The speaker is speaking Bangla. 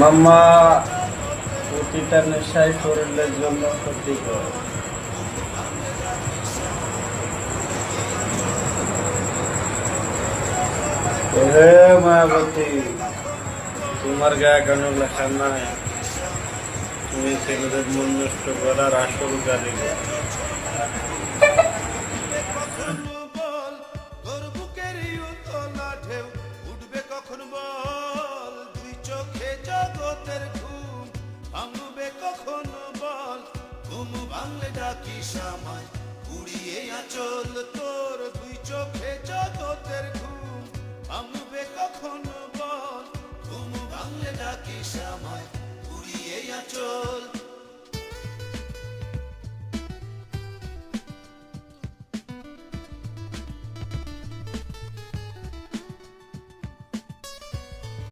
মাম্মা প্রতিটা নেশাই শরীরের জন্য ক্ষতিকর। হে মায়াবতী, তোমার গায়ে কেন লেখা নাই তুমি ছেলেদের মন নষ্ট করার আসল কারিগর। উড়িয়ে আচল তোর দুই চোখে জগতের ঘুম ভাঙবে কখন বল ঘুম ভাঙলে ডাকিস আমায় উড়িয়ে আচল